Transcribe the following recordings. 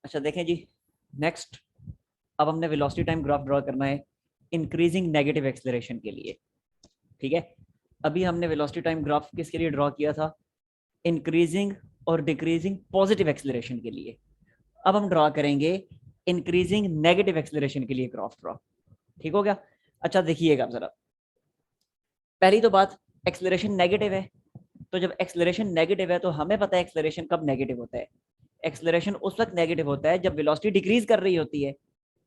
अच्छा देखें जी, नेक्स्ट अब हमने वेलोसिटी टाइम ग्राफ ड्रॉ करना है इंक्रीजिंग नेगेटिव एक्सेलरेशन के लिए। ठीक है, अभी हमने वेलोसिटी टाइम ग्राफ किसके लिए ड्रॉ किया था? इंक्रीजिंग और डिक्रीजिंग पॉजिटिव एक्सेलरेशन के लिए। अब हम ड्रॉ करेंगे इंक्रीजिंग नेगेटिव एक्सेलरेशन के लिए ग्राफ ड्रॉ। ठीक हो गया? अच्छा देखिएगा जरा, पहली तो बात, एक्सेलरेशन नेगेटिव है, तो जब एक्सेलरेशन नेगेटिव है तो हमें पता है एक्सेलरेशन कब नेगेटिव होता है। एक्सेलरेशन उस वक्त नेगेटिव होता है जब वेलोसिटी डिक्रीज कर रही होती है,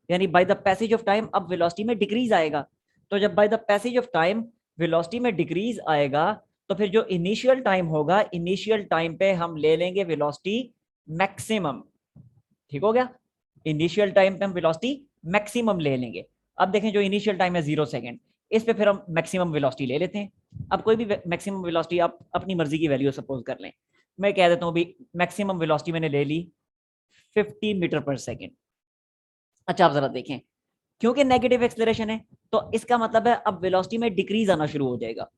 यानी by the passage of time अब वेलोसिटी में डिक्रीज आएगा। तो जब by the passage of time velocity में डिक्रीज आएगा तो फिर जो इनिशियल टाइम होगा, इनिशियल टाइम पे हम ले लेंगे वेलोसिटी मैक्सिमम। ठीक हो गया? इनिशियल टाइम पे हम वेलोसिटी मैक्सिमम ले लेंगे। अब देखें, जो इनिशियल टाइम है 0 सेकेंड, इस पे फिर हम मैक्सिमम वेलोसिटी ले लेते हैं। अब कोई भी मैक्सिमम वेलोसिटी आप अपनी मर्जी की वैल्यू सपोज कर लें। मैं कह देता हूँ भी मैक्सिमम वेलोसिटी मैंने ले ली 50 मीटर पर सेकेंड। अच्छा आप जरा देखें, क्योंकि नेगेटिव एक्सेलरेशन है तो इसका मतलब है अब वेलोसिटी में डिक्रीज आना शुरू हो जाएगा।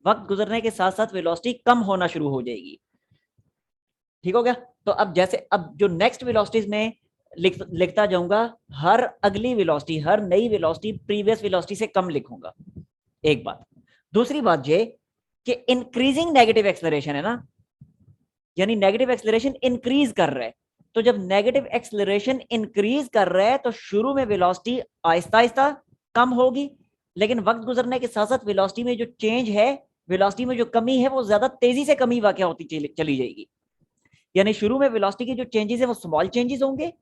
वक्त गुजरने के साथ साथ वेलोसिटी कम होना शुरू हो जाएगी। ठीक हो गया? तो अब जैसे अब जो नेक्स्ट वेलोसिटीज में लिखता जाऊंगा, हर अगली वेलोसिटी, हर नई वेलोसिटी प्रीवियस वेलोसिटी से कम लिखूंगा। एक बात। दूसरी बात ये कि इंक्रीजिंग नेगेटिव एक्सेलरेशन है ना, यानी नेगेटिव एक्सेलरेशन इंक्रीज कर रहा है। तो जब नेगेटिव एक्सेलरेशन इंक्रीज कर रहा है तो शुरू में वेलोसिटी आहिस्ता आहिस्ता कम होगी, लेकिन वक्त गुजरने के साथ साथ वेलोसिटी में जो चेंज है, वेलोसिटी में जो कमी है, वो ज्यादा तेजी से कमी वाकई होती चली जाएगी। यानी शुरू में वेलोसिटी के जो चेंजेस है वो स्मॉल चेंजेस होंगे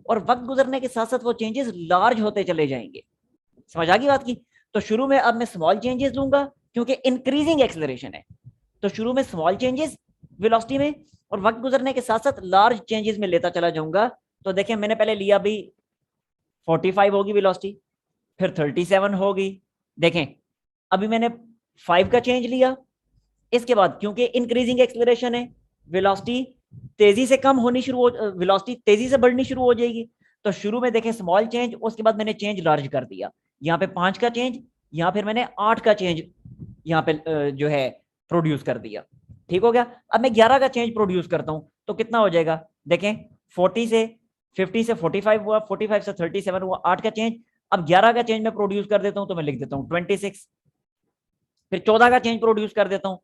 और वक्त गुजरने के साथ साथ वो चेंजेस लार्ज होते चले जाएंगे। समझ आ गई बात की? तो शुरू में अब मैं स्मॉल चेंजेस लूंगा क्योंकि इंक्रीजिंग एक्सेलरेशन है, तो शुरू में स्मॉल चेंजेस वेलोसिटी में और वक्त गुजरने के साथ साथ लार्ज चेंजेस में लेता चला जाऊंगा। तो देखिए, मैंने पहले लिया भी 45 होगी वेलोसिटी, फिर 37 होगी। देखें, अभी मैंने 5 का चेंज लिया। इसके बाद क्योंकि इंक्रीजिंग एक्सेलरेशन है, वेलोसिटी तेजी से कम होनी शुरू हो, वेलोसिटी तेजी से बढ़नी शुरू हो जाएगी। तो शुरू में देखें स्मॉल चेंज, उसके बाद मैंने चेंज लार्ज कर दिया। यहाँ पे 5 का चेंज, यहाँ फिर मैंने 8 का चेंज यहाँ पे जो है प्रोड्यूस कर दिया। ठीक हो गया? अब मैं 11 का चेंज प्रोड्यूस करता हूँ तो कितना हो जाएगा? देखें, 40 से 50 से 45 हुआ, 45 से 37 हुआ, 8 का चेंज। अब 11 का चेंज मैं प्रोड्यूस कर देता हूँ तो मैं लिख देता हूँ 26। फिर 14 का चेंज प्रोड्यूस कर देता हूँ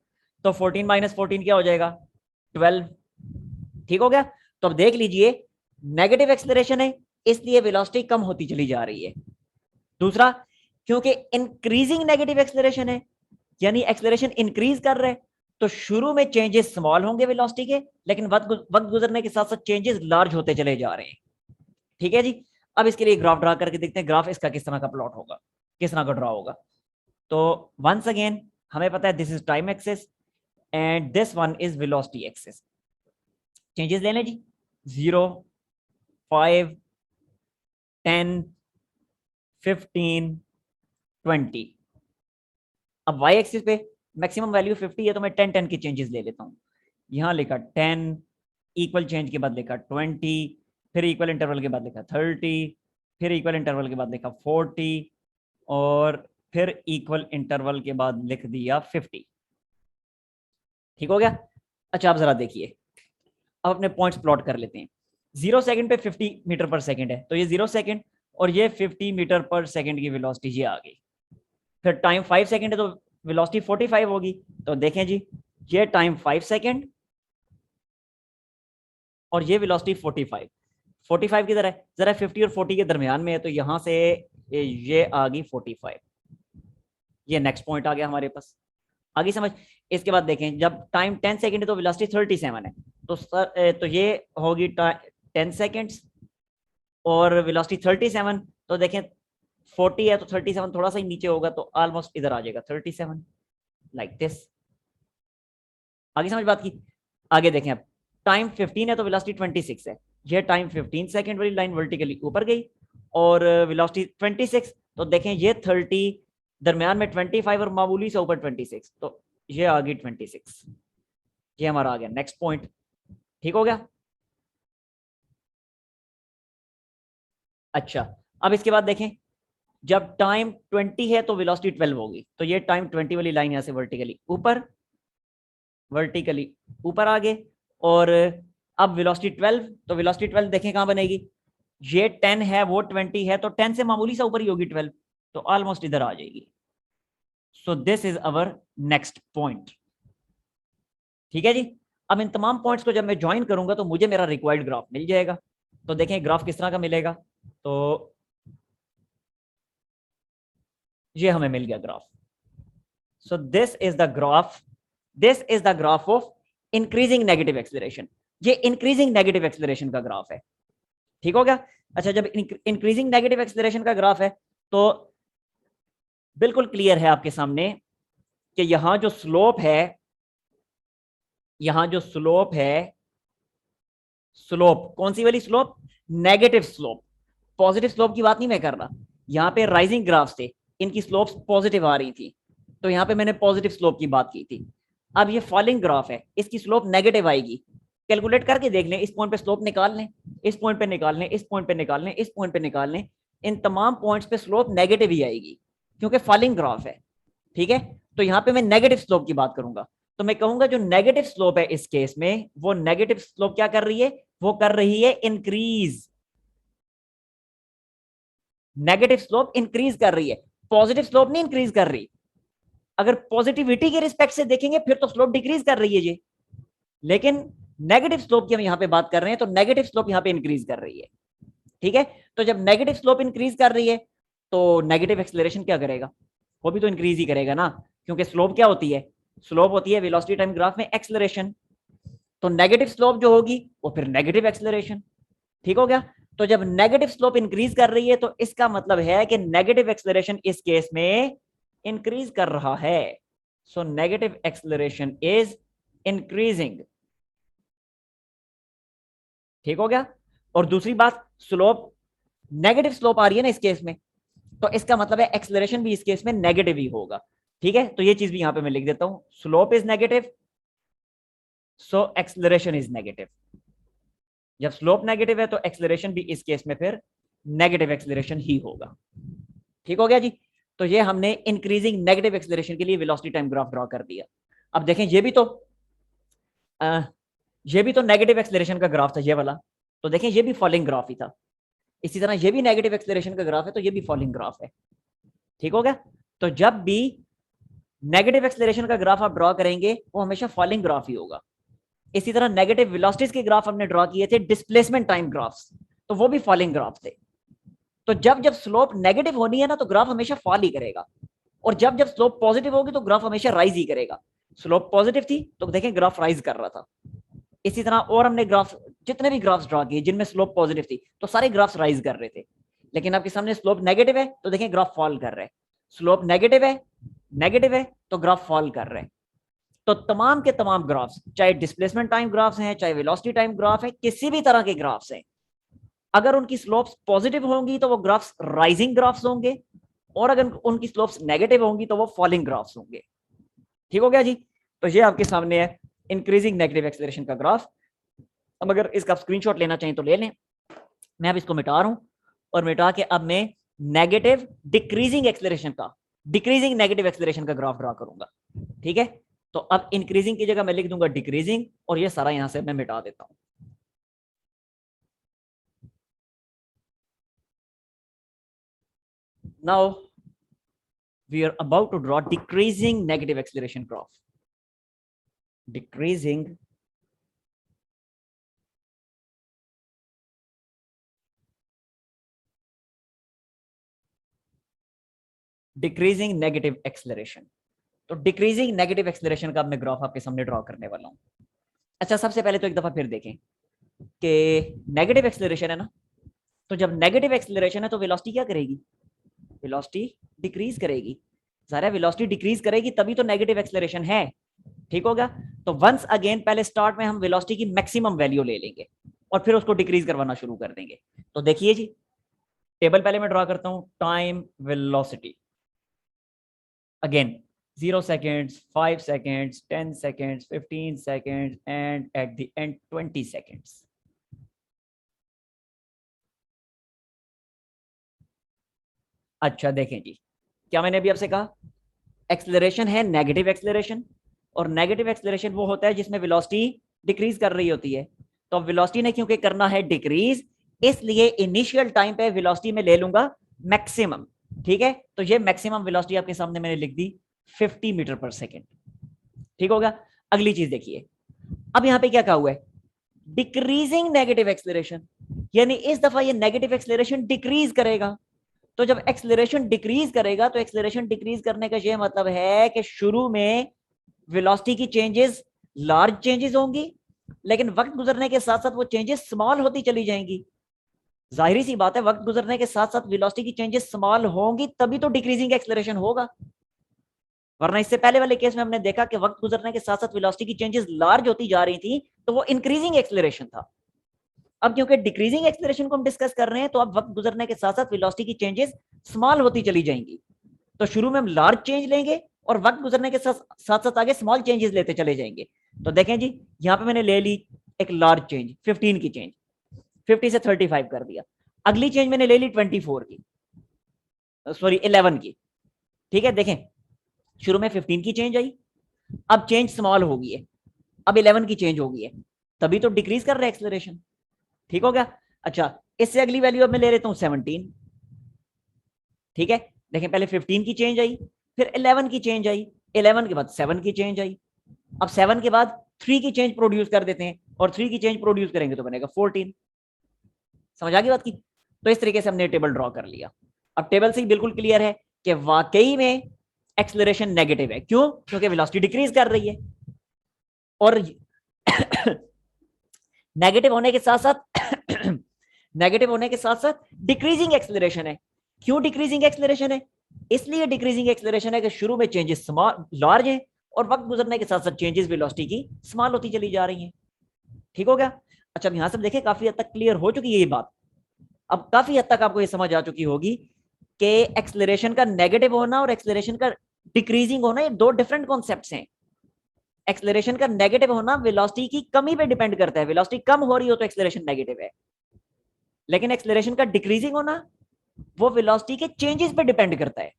तो 14 माइनस 14 क्या हो जाएगा? 12। ठीक हो गया? तो अब देख लीजिए, नेगेटिव एक्सेलरेशन है इसलिए वेलोसिटी कम होती चली जा रही है। दूसरा, क्योंकि इंक्रीजिंग नेगेटिव एक्सेलरेशन है, यानी एक्सेलरेशन इंक्रीज कर रहा है, तो शुरू में चेंजेस स्मॉल होंगे वेलोसिटी के, लेकिन वक्त गुजरने के साथ साथ चेंजेस लार्ज होते चले जा रहे हैं। ठीक है जी? अब इसके लिए ग्राफ ड्रा करके देखते हैं, ग्राफ इसका किस तरह का प्लॉट होगा, किस तरह का ड्रा होगा। तो वंस अगेन हमें पता है this is time axis and this one is velocity axis. Changes ले लें जी, 0, 5, 10, 15, 20। अब वाई एक्सिस पे मैक्सिमम वैल्यू 50 है तो मैं 10 10 की चेंजेस ले लेता हूँ। यहाँ लिखा 10, इक्वल चेंज के बाद लिखा 20, फिर इक्वल इंटरवल के बाद लिखा 30, फिर इक्वल इंटरवल के बाद लिखा 40 और फिर इक्वल इंटरवल के बाद लिख दिया 50। ठीक हो गया? अच्छा आप जरा देखिए, अब अपने पॉइंट्स प्लॉट कर लेते हैं। 0 सेकंड पे 50 मीटर पर सेकंड है तो ये 0 सेकंड और ये 50 मीटर पर सेकंड की वेलोसिटी ये आ गई। फिर टाइम 5 सेकंड है तो वेलोसिटी 45 होगी। तो देखें जी, ये टाइम 5 सेकंड और ये वेलोसिटी 45। 45 किधर है? जरा 50 और 40 के दरमियान में है तो यहां से ये आ गई 45। ये नेक्स्ट पॉइंट आ गया हमारे पास। आगे समझ? इसके बाद देखें, जब टाइम 10 सेकंड है तो वेलोसिटी 37 है, तो सर तो ये होगी 10 सेकंड्स और वेलोसिटी 37। तो देखें 40 है तो 37 थोड़ा सा ही नीचे होगा तो ऑलमोस्ट इधर आ जाएगा 37, लाइक दिस। आगे समझ बात की? आगे देखें, अब टाइम 15 है तो वेलोसिटी 26 है। ये टाइम 15 सेकंड वाली लाइन वर्टिकली ऊपर गई और वेलोसिटी 26। तो देखें ये 30, दरमियान में 25 और मामूली से ऊपर 26, तो ये आ गई 26। ये हमारा आ गया नेक्स्ट पॉइंट। ठीक हो गया? अच्छा, अब इसके बाद देखें, जब टाइम 20 है तो वेलोसिटी 12 होगी। तो ये टाइम 20 वाली लाइन यहां से वर्टिकली ऊपर आ गए और अब वेलोसिटी 12, तो वेलोसिटी 12 देखें कहां बनेगी, ये 10 है वो 20 है, तो 10 से मामूली सा ऊपर ही होगी 12, तो ऑलमोस्ट इधर आ जाएगी। So this is our next point. ठीक है जी। अब इन तमाम पॉइंट्स को जब मैं ज्वाइन करूंगा तो मुझे मेरा रिक्वायर्ड ग्राफ मिल जाएगा। तो देखें ग्राफ किस तरह का मिलेगा, तो ये हमें मिल गया graph. So this is the graph, this is the graph of increasing negative acceleration. ये इंक्रीजिंग नेगेटिव एक्सेलरेशन का ग्राफ है। ठीक हो गया। अच्छा, जब इंक्रीजिंग नेगेटिव एक्सेलरेशन का ग्राफ है तो बिल्कुल क्लियर है आपके सामने कि यहां जो स्लोप है, यहां जो स्लोप है, स्लोप कौन सी वाली slope, negative slope, positive slope की बात नहीं मैं कर रहा। यहां पे राइजिंग ग्राफ्स थे, इनकी स्लोप्स पॉजिटिव आ रही थी, तो यहां पे मैंने पॉजिटिव स्लोप की बात की थी। अब ये फॉलिंग ग्राफ है, इसकी स्लोप नेगेटिव आएगी। कैलकुलेट करके देख लें, इस पॉइंट पे स्लोप निकाल लें, इस पॉइंट पे निकाल लें, इस पॉइंट पे निकाल लें, इस पॉइंट पे निकाल लें, इन तमाम पॉइंट्स पे स्लोप नेगेटिव ही आएगी क्योंकि फॉलिंग ग्राफ है। ठीक है, तो यहां पे मैं नेगेटिव स्लोप की बात करूंगा, तो मैं कहूंगा जो नेगेटिव स्लोप है इस केस में, वो नेगेटिव स्लोप क्या कर रही है, वो कर रही है इंक्रीज। नेगेटिव स्लोप इंक्रीज कर रही है, पॉजिटिव स्लोप नहीं इंक्रीज कर रही। अगर पॉजिटिविटी के रिस्पेक्ट से देखेंगे फिर तो स्लोप डिक्रीज कर रही है ये, लेकिन नेगेटिव स्लोप की हम यहां पे बात कर रहे हैं तो नेगेटिव स्लोप यहां पे इंक्रीज कर रही है। ठीक है, तो जब नेगेटिव स्लोप इंक्रीज कर रही है तो नेगेटिव एक्सेलरेशन क्या करेगा, वो भी तो इंक्रीज ही करेगा ना, क्योंकि स्लोप क्या होती है, स्लोप होती है वेलोसिटी टाइम ग्राफ में एक्सेलरेशन। तो नेगेटिव स्लोप जो होगी वो फिर नेगेटिव एक्सेलरेशन। ठीक हो गया। तो जब नेगेटिव स्लोप इंक्रीज कर रही है तो इसका मतलब है कि नेगेटिव एक्सेलरेशन इस केस में इंक्रीज कर रहा है। So negative acceleration is increasing. ठीक हो गया। और दूसरी बात, स्लोप नेगेटिव स्लोप आ रही है ना इस केस में, तो इसका मतलब है एक्सेलरेशन भी इस केस में नेगेटिव ही होगा। ठीक है, तो ये चीज भी यहां पे मैं लिख देता हूं, slope is negative so acceleration is negative. जब स्लोप नेगेटिव है तो एक्सेलरेशन भी इस केस में फिर नेगेटिव एक्सेलरेशन ही होगा। ठीक हो गया जी। तो ये हमने इंक्रीजिंग नेगेटिव एक्सेलरेशन के लिए वेलोसिटी टाइम ग्राफ ड्रॉ कर दिया। अब देखें ये भी तो नेगेटिव एक्सेलरेशन का ग्राफ था ये वाला, तो देखें ये भी फॉलिंग ग्राफ ही था। इसी तरह ये भी नेगेटिव एक्सेलरेशन का ग्राफ है तो ये भी फॉलिंग ग्राफ है। ठीक हो गया। तो जब भी नेगेटिव एक्सेलरेशन का ग्राफ आप ड्रॉ करेंगे वो हमेशा फॉलिंग ग्राफ ही होगा। इसी तरह नेगेटिव वेलोसिटीज के ग्राफ हमने ड्रॉ किए थे डिस्प्लेसमेंट टाइम ग्राफ्स, तो वो भी फॉलिंग ग्राफ थे। तो जब जब स्लोप नेगेटिव होनी है ना तो ग्राफ हमेशा फॉल ही करेगा, और जब जब स्लोप पॉजिटिव होगी तो ग्राफ हमेशा राइज ही करेगा। स्लोप पॉजिटिव थी तो देखें ग्राफ राइज कर रहा था। इसी तरह और हमने ग्राफ, जितने भी ग्राफ्स ड्रॉ किए जिनमें स्लोप पॉजिटिव थी तो सारे ग्राफ्स राइज कर रहे थे। लेकिन आपके सामने स्लोप नेगेटिव है तो देखें ग्राफ फॉल कर रहे हैं, स्लोप नेगेटिव है तो ग्राफ फॉल कर रहे हैं। तो तमाम के तमाम ग्राफ्स, चाहे डिस्प्लेसमेंट टाइम ग्राफ्स हैं, चाहे वेलोसिटी टाइम ग्राफ है, किसी भी तरह के ग्राफ्स हैं, अगर उनकी स्लोप्स पॉजिटिव होंगी तो वो ग्राफ्स राइजिंग ग्राफ्स होंगे, और अगर उनकी स्लोप्स नेगेटिव होंगी तो वो फॉलिंग ग्राफ्स होंगे। ठीक हो गया जी। तो ये आपके सामने है इंक्रीजिंग नेगेटिव एक्सेलरेशन का ग्राफ। अब अगर इसका स्क्रीनशॉट लेना चाहिए तो ले लें। मैं अब इसको मिटा रहा हूं, और मिटा के अब मैं नेगेटिव डिक्रीजिंग एक्सेलरेशन का, डिक्रीजिंग नेगेटिव एक्सेलरेशन का ग्राफ ड्रा करूंगा। ठीक है, तो अब इंक्रीजिंग की जगह मैं लिख दूंगा डिक्रीजिंग, और ये सारा यहां से मैं मिटा देता हूं। Now we are about to draw decreasing negative acceleration graph. Decreasing decreasing negative acceleration. तो डिक्रीजिंग नेगेटिव एक्सेलरेशन का मैं ग्राफ आपके सामने ड्रॉ करने वाला हूं। अच्छा, सबसे पहले तो एक दफा फिर देखें कि नेगेटिव एक्सेलरेशन है ना, तो जब नेगेटिव एक्सेलरेशन है तो वेलोसिटी क्या करेगी, वेलोसिटी डिक्रीज करेगी। सारा वेलोसिटी डिक्रीज करेगी तभी तो नेगेटिव एक्सेलरेशन है। ठीक होगा। तो वंस अगेन पहले स्टार्ट में हम वेलोसिटी की मैक्सिमम वैल्यू ले लेंगे और फिर उसको डिक्रीज करवाना शुरू कर देंगे। तो देखिए जी, टेबल पहले मैं ड्रॉ करता हूं, time velocity again 0 seconds, 5 seconds, 10 seconds, 15 seconds, and at the end 20 seconds. अच्छा देखें जी, क्या मैंने अभी आपसे कहा, एक्सेलरेशन है नेगेटिव एक्सेलरेशन, और नेगेटिव एक्सेलरेशन वो होता है जिसमें वेलोसिटी डिक्रीज कर रही होती है। तो वेलोसिटी ने क्योंकि करना है डिक्रीज, इसलिए इनिशियल टाइम पे वेलोसिटी में ले लूंगा मैक्सिमम। ठीक है, तो ये मैक्सिमम वेलोसिटी आपके सामने मैंने लिख दी 50 मीटर पर सेकेंड। ठीक होगा। अगली चीज देखिए, अब यहां पे क्या कहा हुआ है, डिक्रीजिंग नेगेटिव एक्सेलरेशन, यानी इस दफा ये नेगेटिव एक्सेलरेशन डिक्रीज करेगा। तो जब एक्सेलरेशन डिक्रीज करेगा तो एक्सेलरेशन डिक्रीज करने का ये मतलब है कि शुरू में वेलोसिटी की चेंजेस लार्ज चेंजेस होंगी, लेकिन वक्त गुजरने के साथ साथ वो चेंजेस स्मॉल होती चली जाएंगी। जाहिर सी बात है, वक्त गुजरने के साथ साथ वेलोसिटी की चेंजेस स्मॉल होंगी तभी तो डिक्रीजिंग एक्सेलरेशन होगा, वरना इससे पहले वाले केस में हमने देखा कि वक्त गुजरने के साथ साथ वेलोसिटी की चेंजेस लार्ज होती जा रही थी, तो वो इंक्रीजिंग एक्सेलरेशन था। अब क्योंकि डिक्रीजिंग एक्सेलरेशन को हम डिस्कस कर रहे हैं, तो अब वक्त गुजरने के साथ साथ वेलोसिटी की चेंजेस स्मॉल होती चली जाएंगी। तो शुरू में हम लार्ज चेंज लेंगे और वक्त गुजरने के साथ साथ आगे स्मॉल चेंजेस लेते चले जाएंगे। तो देखें जी, यहां पे मैंने ले ली एक लार्ज चेंज 15 की चेंज, 50 से 35 कर दिया। अगली चेंज मैंने ले ली 24 की, सॉरी 11 की। ठीक है, देखें शुरू में 15 की चेंज आई, अब चेंज स्मॉल हो गई है, अब 11 की चेंज हो गई है, तभी तो डिक्रीज कर रहा है एक्सेलरेशन। ठीक हो गया। अच्छा, इससे अगली वैल्यू अब मैं ले लेता हूं 17। ठीक है, देखें पहले 15 की चेंज आई, फिर 11 की चेंज आई, 11 के बाद 7 की चेंज आई, अब 7 के बाद 3 की चेंज प्रोड्यूस कर देते हैं, और 3 की चेंज प्रोड्यूस करेंगे तो बनेगा 14। समझ आ गई बात की। तो इस तरीके से हमने टेबल ड्रॉ कर लिया। अब टेबल से ही बिल्कुल क्लियर है कि वाकई में एक्सेलरेशन नेगेटिव है। क्यों? क्योंकि वेलोसिटी डिक्रीज कर रही है, और नेगेटिव होने के साथ साथ नेगेटिव होने के साथ साथ डिक्रीजिंग एक्सेलरेशन है। क्यों डिक्रीजिंग एक्सेलरेशन है? इसलिए डिक्रीजिंग एक्सेलरेशन है कि शुरू में चेंजेस स्मॉल लार्ज है, और वक्त गुजरने के साथ साथ चेंजेस वेलोसिटी की स्मॉल होती चली जा रही हैं। ठीक हो गया। अच्छा, अब यहां से देखें काफी हद तक क्लियर हो चुकी है ये बात। अब काफी हद तक आपको ये समझ आ चुकी होगी कि एक्सेलरेशन का नेगेटिव होना और एक्सेलरेशन का डिक्रीजिंग होना ये दो डिफरेंट कॉन्सेप्ट्स हैं। एक्सेलरेशन का नेगेटिव होना वेलोसिटी की कमी पे डिपेंड करता है, वेलोसिटी कम हो रही हो तो एक्सेलरेशन नेगेटिव है, लेकिन एक्सेलरेशन का डिक्रीजिंग होना वो वेलोसिटी के चेंजेस पे डिपेंड करता है,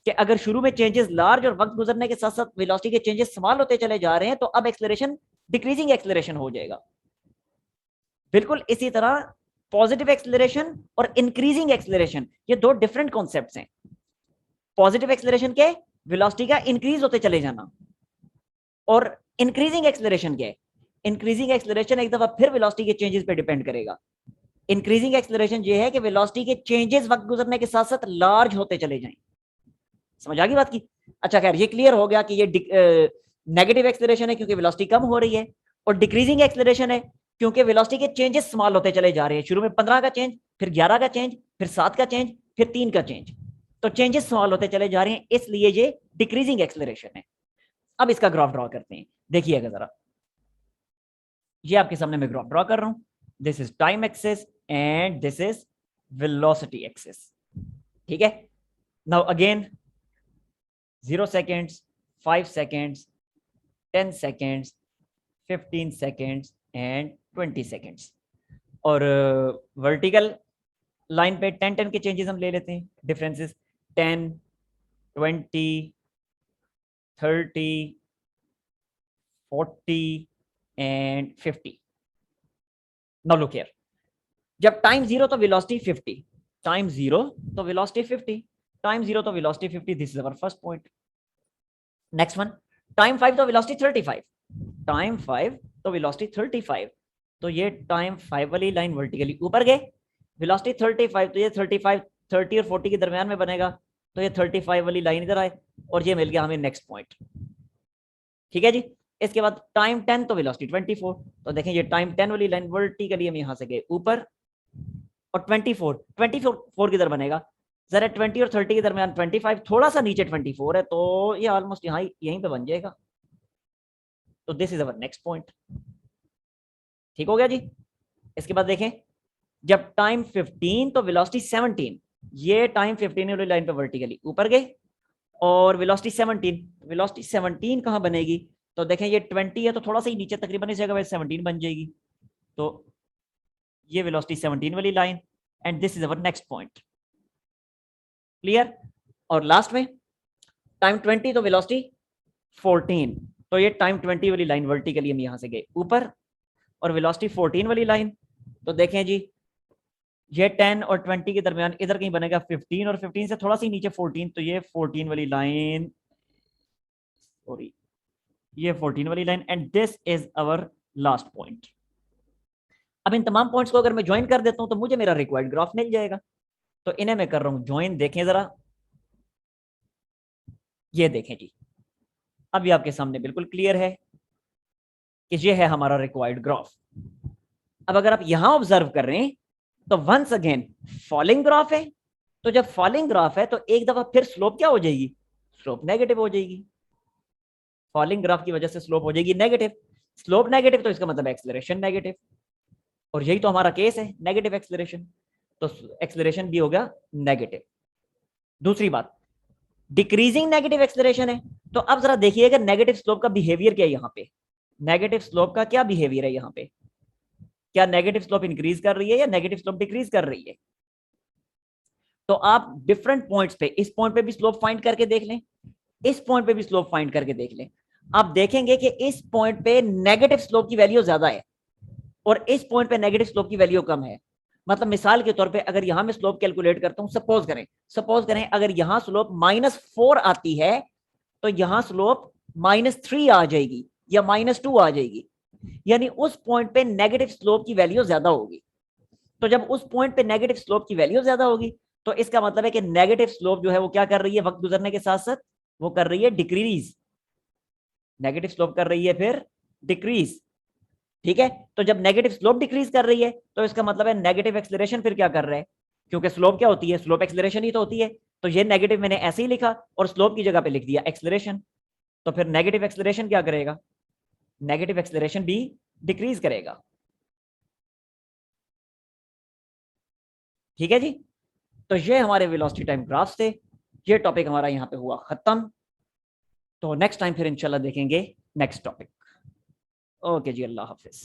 कि अगर शुरू में चेंजेस लार्ज और वक्त गुजरने के साथ साथ वेलोसिटी के चेंजेस स्मॉल होते चले जा रहे हैं, तो अब एक्सेलरेशन डिक्रीजिंग एक्सेलरेशन हो जाएगा। बिल्कुल इसी तरह पॉजिटिव एक्सेलरेशन और इंक्रीजिंग एक्सेलरेशन ये दो डिफरेंट कॉन्सेप्ट्स हैं। पॉजिटिव एक्सेलरेशन के वेलोसिटी का इंक्रीज होते चले जाना, और इंक्रीजिंग एक्सेलरेशन क्या है? इंक्रीजिंग एक्सेलरेशन एक दफा फिर वेलोसिटी के चेंजेस पे डिपेंड करेगा। इंक्रीजिंग एक्सेलरेशन ये है कि वेलोसिटी के चेंजेस वक्त गुजरने के साथ साथ लार्ज होते चले जाएं। समझ आ गई बात की। अच्छा, खैर ये क्लियर हो गया कि ये नेगेटिव एक्सेलरेशन है क्योंकि वेलोसिटी कम हो रही है, और डिक्रीजिंग एक्सेलरेशन है क्योंकि वेलोसिटी के चेंजेस स्मॉल होते चले जा रहे हैं। शुरू में 15 का चेंज, फिर 11 का चेंज, फिर 7 का चेंज, फिर 3 का चेंज, तो चेंजेस स्मॉल होते चले जा रहे हैं, इसलिए ये डिक्रीजिंग एक्सेलरेशन है। अब इसका ग्राफ ड्रॉ करते हैं, देखिएगा जरा। ये आपके सामने मैं ग्राफ ड्रॉ कर रहा हूं। This is time axis and this is velocity axis. ठीक है, now again 0 seconds, 5 seconds, 10 seconds, 15 seconds and 20 seconds। और वर्टिकल लाइन पे 10 के चेंजेस हम ले लेते हैं, differences 10, 20, 30, 40 and 50। Now look here, जब टाइम 0 तो वेलोसिटी 50, टाइम 0 तो वेलोसिटी 50, टाइम 0 तो velocity 50। This is our first point. Next one, time 5 तो वेलोसिटी 35, टाइम 5 तो वेलोसिटी 35। तो ये टाइम 5 वाली लाइन वर्टिकली ऊपर गए, वेलोसिटी 35, तो ये 35 30 और 40 के दरमियान में बनेगा, तो ये 35 वाली लाइन इधर आए, और ये मिल गया हमें नेक्स्ट पॉइंट। ठीक है जी। इसके बाद टाइम 10 तो वेलोसिटी 24, तो देखें ये टाइम 10 वाली लाइन वर्टिकली हम यहां से गए ऊपर, और 24 किधर बनेगा? जरा 20 और 30 के दरमियान 25, थोड़ा सा नीचे 24 है, तो ये ऑलमोस्ट यहाँ यहीं पे बन जाएगा। तो this is our next point. ठीक हो गया जी। इसके बाद देखें, जब टाइम 15 तो वेलोसिटी 17, ये टाइम 15 वाली लाइन पे वर्टिकली ऊपर गए, और वेलोसिटी 17 कहां बनेगी? तो देखें ये 20 है तो थोड़ा सा ही नीचे तकरीबन इस जगह 17 बन जाएगी, तो ये वेलोसिटी 17 वाली line, and this is our next point. Clear? और लास्ट में टाइम 20 तो वेलोसिटी 14, तो ये टाइम 20 वाली लाइन वर्टिकली हम यहां से गए ऊपर, और वेलोसिटी 14 वाली लाइन, तो देखें जी ये 10 और 20 के दरमियान इधर कहीं बनेगा 15 और 15 से थोड़ा सी नीचे 14, तो ये 14 वाली लाइन, सॉरी ये 14 वाली line, and this is our last point. अब इन तमाम पॉइंट्स को अगर मैं ज्वाइन कर देता हूं तो मुझे मेरा रिक्वायर्ड ग्राफ मिल जाएगा। तो इन्हें मैं कर रहा हूं ज्वाइन, देखें जरा, ये देखें जी अभी आपके सामने बिल्कुल क्लियर है कि ये है हमारा रिक्वायर्ड ग्राफ। अब अगर आप यहां ऑब्जर्व कर रहे हैं तो वंस अगेन फॉलिंग ग्राफ है, तो जब फॉलिंग ग्राफ है तो एक दफा फिर स्लोप क्या हो जाएगी, स्लोप नेगेटिव हो जाएगी। फॉलिंग ग्राफ की वजह से स्लोप हो जाएगी नेगेटिव, स्लोप नेगेटिव तो इसका मतलब एक्सेलरेशन नेगेटिव, और यही तो हमारा केस है, नेगेटिव एक्सेलरेशन, तो एक्सेलरेशन भी हो गया नेगेटिव। दूसरी बात, डिक्रीजिंग नेगेटिव एक्सेलरेशन है, तो अब जरा देखिएगा नेगेटिव स्लोप का बिहेवियर क्या है यहाँ पे, नेगेटिव स्लोप का क्या बिहेवियर है यहाँ पे, क्या नेगेटिव स्लोप इंक्रीज कर रही है या नेगेटिव स्लोप डिक्रीज कर रही है। तो आप डिफरेंट पॉइंट्स पे, इस पॉइंट पे भी स्लोप फाइंड करके देख लें, इस पॉइंट पे भी स्लोप फाइंड करके देख लें, आप देखेंगे कि इस पॉइंट पे नेगेटिव स्लोप की वैल्यू ज्यादा है और इस पॉइंट पे नेगेटिव स्लोप की वैल्यू कम है। मतलब मिसाल के तौर पे अगर यहां मैं स्लोप कैलकुलेट करता हूं, सपोज करें अगर यहां स्लोप -4 आती है तो यहां स्लोप -3 आ जाएगी या -2 आ जाएगी, यानी उस पॉइंट पे नेगेटिव स्लोप की वैल्यू ज्यादा होगी। तो जब उस पॉइंट पे नेगेटिव स्लोप की वैल्यू ज्यादा होगी तो इसका मतलब है कि नेगेटिव स्लोप जो है वो क्या कर रही है वक्त गुजरने के साथ साथ, वो कर रही है डिक्रीज, नेगेटिव स्लोप कर रही है फिर डिक्रीज। ठीक है, तो जब नेगेटिव स्लोप डिक्रीज कर रही है तो इसका मतलब है नेगेटिव एक्सेलरेशन फिर क्या कर रहा है, क्योंकि स्लोप क्या होती है, स्लोप एक्सेलरेशन ही तो होती है, तो ये नेगेटिव मैंने ऐसे ही लिखा और स्लोप की जगह पे लिख दिया एक्सेलरेशन, तो फिर नेगेटिव एक्सेलरेशन क्या करेगा, नेगेटिव एक्सेलरेशन भी डिक्रीज करेगा। ठीक है जी, तो ये हमारे वेलोसिटी टाइम ग्राफ थे, ये टॉपिक हमारा यहाँ पे हुआ खत्म। तो नेक्स्ट टाइम फिर इंशाल्लाह देखेंगे नेक्स्ट टॉपिक। ओके जी, अल्लाह हाफिज।